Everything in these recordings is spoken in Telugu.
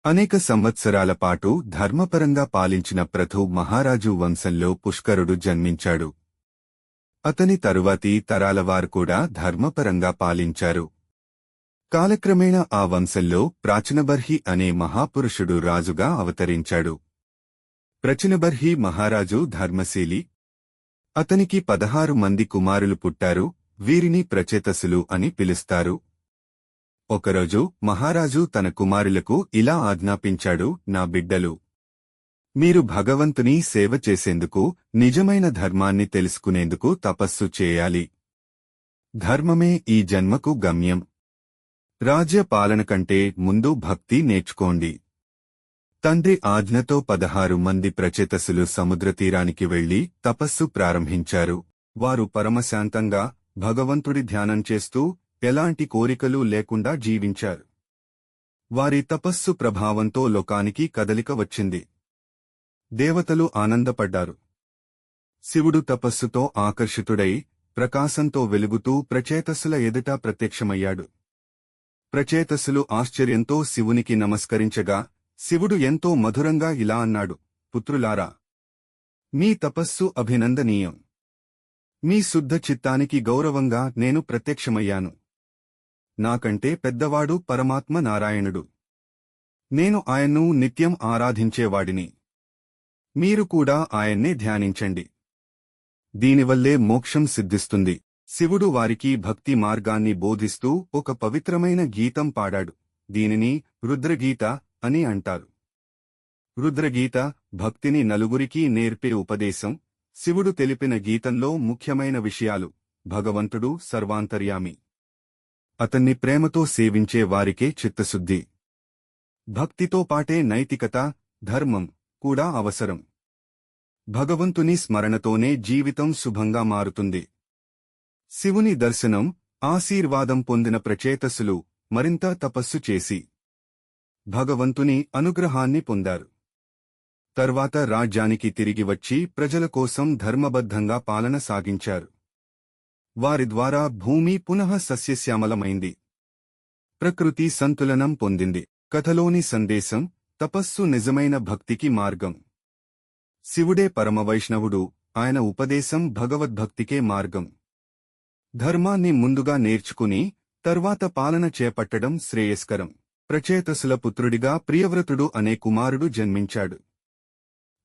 అనేక సంవత్సరాల పాటు ధర్మపరంగా పాలించిన పృథు మహారాజు వంశంలో పుష్కరుడు జన్మించాడు. అతని తరువాతి తరాలవారు కూడా ధర్మపరంగా పాలించారు. కాలక్రమేణా ఆ వంశంలో ప్రాచీనబర్హి అనే మహాపురుషుడు రాజుగా అవతరించాడు. ప్రాచీనబర్హి మహారాజు ధర్మశీలి. అతనికి 16 మంది కుమారులు పుట్టారు. వీరిని ప్రచేతసులు అని పిలుస్తారు. ఒకరోజు మహారాజు తన కుమారులకు ఇలా ఆజ్ఞాపించాడు, నా బిడ్డలు, మీరు భగవంతుని సేవ చేసేందుకు, నిజమైన ధర్మాన్ని తెలుసుకునేందుకు తపస్సు చేయాలి. ధర్మమే ఈ జన్మకు గమ్యం. రాజ్య పాలన కంటే ముందు భక్తి నేర్చుకోండి. తండ్రి ఆజ్ఞతో 16 మంది ప్రచేతసులు సముద్రతీరానికి వెళ్లి తపస్సు ప్రారంభించారు. వారు పరమశాంతంగా భగవంతుడి ధ్యానం చేస్తూ ఎలాంటి కోరికలు లేకుండా జీవించారు. వారి తపస్సు ప్రభావంతో లోకానికి కదలిక వచ్చింది. దేవతలు ఆనందపడ్డారు. శివుడు తపస్సుతో ఆకర్షితుడై ప్రకాశంతో వెలుగుతూ ప్రచేతస్సుల ఎదుట ప్రత్యక్షమయ్యాడు. ప్రచేతస్సులు ఆశ్చర్యంతో శివునికి నమస్కరించగా శివుడు ఎంతో మధురంగా ఇలా అన్నాడు, పుత్రులారా, మీ తపస్సు అభినందనీయం. మీ శుద్ధ చిత్తానికి గౌరవంగా నేను ప్రత్యక్షమయ్యాను. నాకంటే పెద్దవాడు పరమాత్మ నారాయణుడు. నేను ఆయన్ను నిత్యం ఆరాధించేవాడిని. మీరు కూడా ఆయన్నే ధ్యానించండి. దీనివల్లే మోక్షం సిద్ధిస్తుంది. శివుడు వారికి భక్తి మార్గాన్ని బోధిస్తూ ఒక పవిత్రమైన గీతం పాడాడు. దీనిని రుద్రగీత అని అంటారు. రుద్రగీత భక్తిని నలుగురికి నేర్పే ఉపదేశం. శివుడు తెలిపిన గీతంలో ముఖ్యమైన విషయాలు: భగవంతుడు సర్వాంతర్యామి. అతన్ని ప్రేమతో సేవించే వారికే చిత్తశుద్ధి. భక్తితో పాటే నైతికత, ధర్మం కూడా అవసరం. భగవంతుని స్మరణతోనే జీవితం శుభంగా మారుతుంది. శివుని దర్శనం, ఆశీర్వాదం పొందిన ప్రచేతసులు మరింత తపస్సు చేసి భగవంతుని అనుగ్రహాన్ని పొందారు. తర్వాత రాజ్యానికి తిరిగి వచ్చి ప్రజల కోసం ధర్మబద్ధంగా పాలన సాగించారు. వారి ద్వారా భూమి పునః సస్యశ్యామలమైంది. ప్రకృతి సంతులనం పొందింది. కథలోని సందేశం: తపస్సు నిజమైన భక్తికి మార్గం. శివుడే పరమవైష్ణవుడు. ఆయన ఉపదేశం భగవద్భక్తికే మార్గం. ధర్మాన్ని ముందుగా నేర్చుకుని తర్వాత పాలన చేపట్టడం శ్రేయస్కరం. ప్రచేతసుల పుత్రుడిగా ప్రియవ్రతుడు అనే కుమారుడు జన్మించాడు.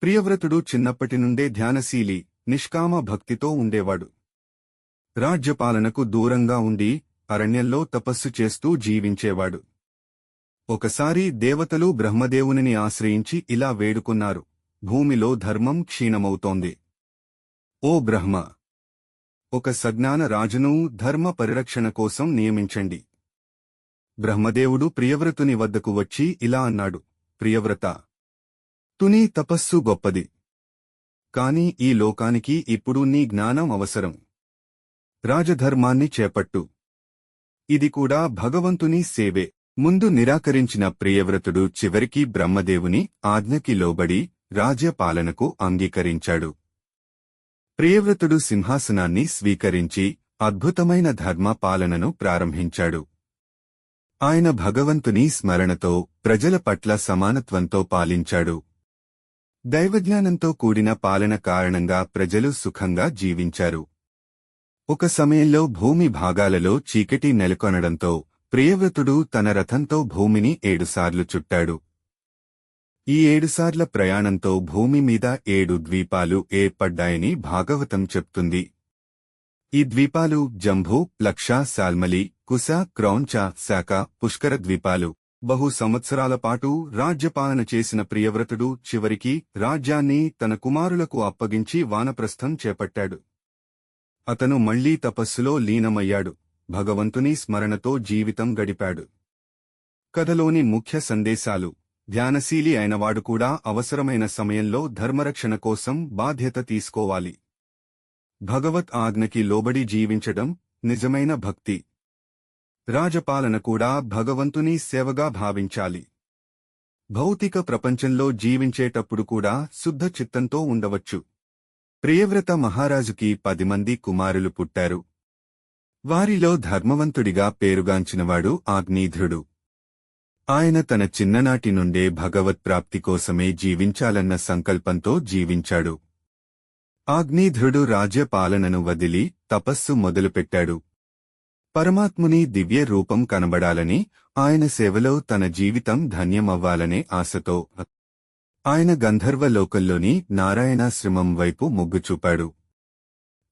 ప్రియవ్రతుడు చిన్నప్పటి నుండే ధ్యానశీలి, నిష్కామ భక్తితో ఉండేవాడు. రాజ్యపాలనకు దూరంగా ఉండి అరణ్యంలో తపస్సు చేస్తూ జీవించేవాడు. ఒకసారి దేవతలు బ్రహ్మదేవునిని ఆశ్రయించి ఇలా వేడుకున్నారు, భూమిలో ధర్మం క్షీణమవుతోంది. ఓ బ్రహ్మ, ఒక సజ్ఞాన రాజును ధర్మ పరిరక్షణ కోసం నియమించండి. బ్రహ్మదేవుడు ప్రియవ్రతుని వద్దకు వచ్చి ఇలా అన్నాడు, ప్రియవ్రత, తుని తపస్సు గొప్పది. కాని ఈ లోకానికి ఇప్పుడు నీ జ్ఞానం అవసరం. రాజధర్మాన్ని చేపట్టు. ఇది కూడా భగవంతుని సేవే. ముందు నిరాకరించిన ప్రియవ్రతుడు చివరికి బ్రహ్మదేవుని ఆజ్ఞకి లోబడి రాజ్యపాలనకు అంగీకరించాడు. ప్రియవ్రతుడు సింహాసనాన్ని స్వీకరించి అద్భుతమైన ధర్మ పాలనను ప్రారంభించాడు. ఆయన భగవంతుని స్మరణతో ప్రజల పట్ల సమానత్వంతో పాలించాడు. దైవజ్ఞానంతో కూడిన పాలన కారణంగా ప్రజలు సుఖంగా జీవించారు. ఒక సమయంలో భూమి భాగాలలో చీకటి నెలకొనడంతో ప్రియవ్రతుడు తన రథంతో భూమిని 7 సార్లు చుట్టాడు. ఈ 7 సార్ల ప్రయాణంతో భూమి మీద 7 ద్వీపాలు ఏర్పడ్డాయని భాగవతం చెప్తుంది. ఈ ద్వీపాలు జంబూ, ప్లక్ష, శాల్మలి, కుశ, క్రౌంచ, శాఖ, పుష్కర ద్వీపాలు. బహు సంవత్సరాల పాటు రాజ్యపాలన చేసిన ప్రియవ్రతుడు చివరికి రాజ్యాన్ని తన కుమారులకు అప్పగించి వానప్రస్థం చేపట్టాడు. అతను మళ్లీ తపస్సులో లీనమయ్యాడు. భగవంతుని స్మరణతో జీవితం గడిపాడు. కథలోని ముఖ్య సందేశాలు: ధ్యానశీలి అయినవాడు కూడా అవసరమైన సమయంలో ధర్మరక్షణ కోసం బాధ్యత తీసుకోవాలి. భగవత్ ఆజ్ఞకి లోబడి జీవించడం నిజమైన భక్తి. రాజపాలన కూడా భగవంతుని సేవగా భావించాలి. భౌతిక ప్రపంచంలో జీవించేటప్పుడు కూడా శుద్ధ చిత్తంతో ఉండవచ్చు. ప్రియవ్రత మహారాజుకి 10 మంది కుమారులు పుట్టారు. వారిలో ధర్మవంతుడిగా పేరుగాంచినవాడు ఆగ్నేధ్రుడు. ఆయన తన చిన్ననాటి నుండే భగవత్ప్రాప్తి కోసమే జీవించాలన్న సంకల్పంతో జీవించాడు. ఆగ్నేధ్రుడు రాజ్యపాలనను వదిలి తపస్సు మొదలుపెట్టాడు. పరమాత్ముని దివ్య రూపం కనబడాలని, ఆయన సేవలో తన జీవితం ధన్యమవ్వాలనే ఆశతో ఆయన గంధర్వలోకంలోని నారాయణాశ్రమం వైపు మొగ్గు చూపాడు.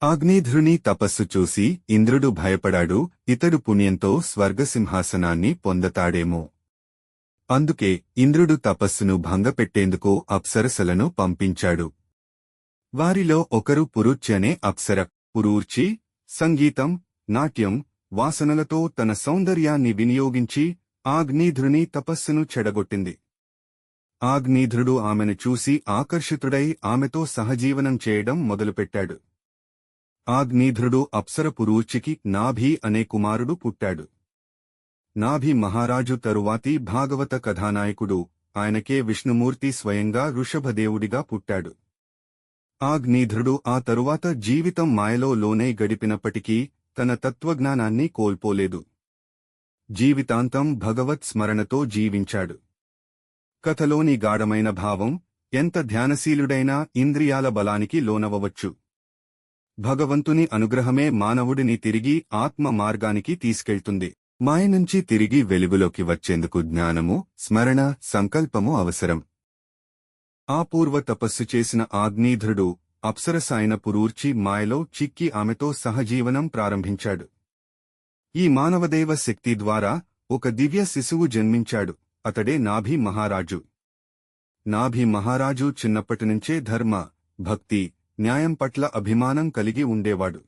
ఆగ్నేధ్రుని తపస్సు చూసి ఇంద్రుడు భయపడాడు. ఇతడు పుణ్యంతో స్వర్గసింహాసనాన్ని పొందతాడేమో. అందుకే ఇంద్రుడు తపస్సును భంగపెట్టేందుకు అప్సరసలను పంపించాడు. వారిలో ఒకరు పురూర్చి అనే అప్సర. పురూర్చి సంగీతం, నాట్యం, వాసనలతో తన సౌందర్యాన్ని వినియోగించి ఆగ్నేధ్రుని తపస్సును చెడగొట్టింది. ఆగ్నేధ్రుడు ఆమెను చూసి ఆకర్షితుడై ఆమెతో సహజీవనం చేయడం మొదలుపెట్టాడు. ఆగ్నేధ్రుడు అప్సర పురూర్చికి నాభి అనే కుమారుడు పుట్టాడు. నాభి మహారాజు తరువాతి భాగవత కథానాయకుడు. ఆయనకే విష్ణుమూర్తి స్వయంగా ఋషభదేవుడిగా పుట్టాడు. ఆగ్నేధ్రుడు ఆ తరువాత జీవితం మాయలో లోనే గడిపినప్పటికీ తన తత్వజ్ఞానాన్ని కోల్పోలేదు. జీవితాంతం భగవత్ స్మరణతో జీవించాడు. కథలోని గాఢమైన భావం, ఎంత ధ్యానశీలుడైనా ఇంద్రియాల బలానికి లోనవవచ్చు. భగవంతుని అనుగ్రహమే మానవుడిని తిరిగి ఆత్మ మార్గానికి తీసుకెళ్తుంది. మాయ నుంచి తిరిగి వెలుగులోకి వచ్చేందుకు జ్ఞానము, స్మరణ, సంకల్పము అవసరం. ఆ పూర్వ తపస్సు చేసిన ఆగ్నేధ్రుడు అప్సరసాయన పురూర్చి మాయలో చిక్కి ఆమెతో సహజీవనం ప్రారంభించాడు. ఈ మానవదేవ శక్తి ద్వారా ఒక దివ్య శిశువు జన్మించాడు. అతడే నాభి మహారాజు. నాభి మహారాజు చిన్నప్పటినుంచే ధర్మ, భక్తి, న్యాయం పట్ల అభిమానం కలిగి ఉండేవాడు.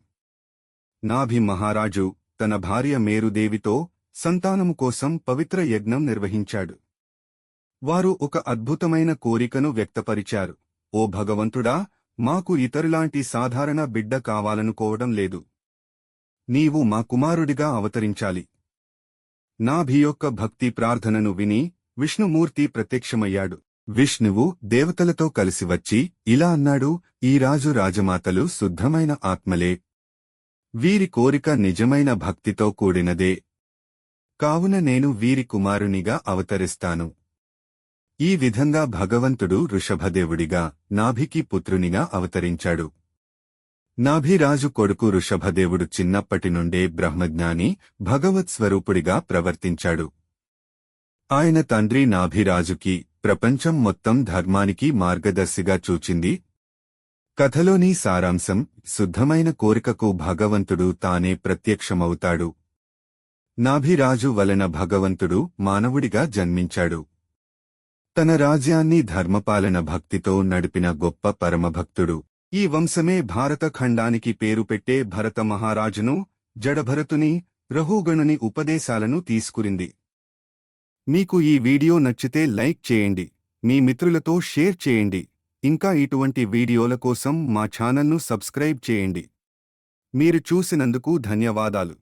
నాభి మహారాజు తన భార్య మేరుదేవితో సంతానము కోసం పవిత్ర యజ్ఞం నిర్వహించాడు. వారు ఒక అద్భుతమైన కోరికను వ్యక్తపరిచారు. ఓ భగవంతుడా, మాకు ఇతరులాంటి సాధారణ బిడ్డ కావాలనుకోవడం లేదు. నీవు మా కుమారుడిగా అవతరించాలి. నాభి యొక్క భక్తి ప్రార్థనను విని విష్ణుమూర్తి ప్రత్యక్షమయ్యాడు. విష్ణువు దేవతలతో కలిసి వచ్చి ఇలా అన్నాడు: ఈ రాజు రాజమాతలు శుద్ధమైన ఆత్మలే. వీరి కోరిక నిజమైన భక్తితో కూడినదే. కావున నేను వీరి కుమారునిగా అవతరిస్తాను. ఈ విధంగా భగవంతుడు ఋషభదేవుడిగా, నాభికి పుత్రునిగా అవతరించాడు. నాభిరాజు కొడుకు ఋషభదేవుడు చిన్నప్పటి నుండే బ్రహ్మజ్ఞాని, భగవత్ స్వరూపుడిగా ప్రవర్తించాడు. ఆయన తండ్రి నాభిరాజుకి ప్రపంచం మొత్తం ధర్మానికి మార్గదర్శిగా చూచింది. కథలోని సారాంశం: శుద్ధమైన కోరికకు భగవంతుడు తానే ప్రత్యక్షమవుతాడు. నాభిరాజు వలన భగవంతుడు మానవుడిగా జన్మించాడు. తన రాజ్యాన్ని ధర్మపాలన భక్తితో నడిపిన గొప్ప పరమభక్తుడు. ఈ వంశమే భారత ఖండానికి పేరు పెట్టే భరత మహారాజును, జడభరతుని, రహుగణుని ఉపదేశాలను తీసుకురింది. మీకు ఈ వీడియో నచ్చితే లైక్ చేయండి, మీ మిత్రులతో షేర్ చేయండి. ఇంకా ఇటువంటి వీడియోల కోసం మా ఛానల్ను సబ్స్క్రైబ్ చేయండి. మీరు చూసినందుకు ధన్యవాదాలు.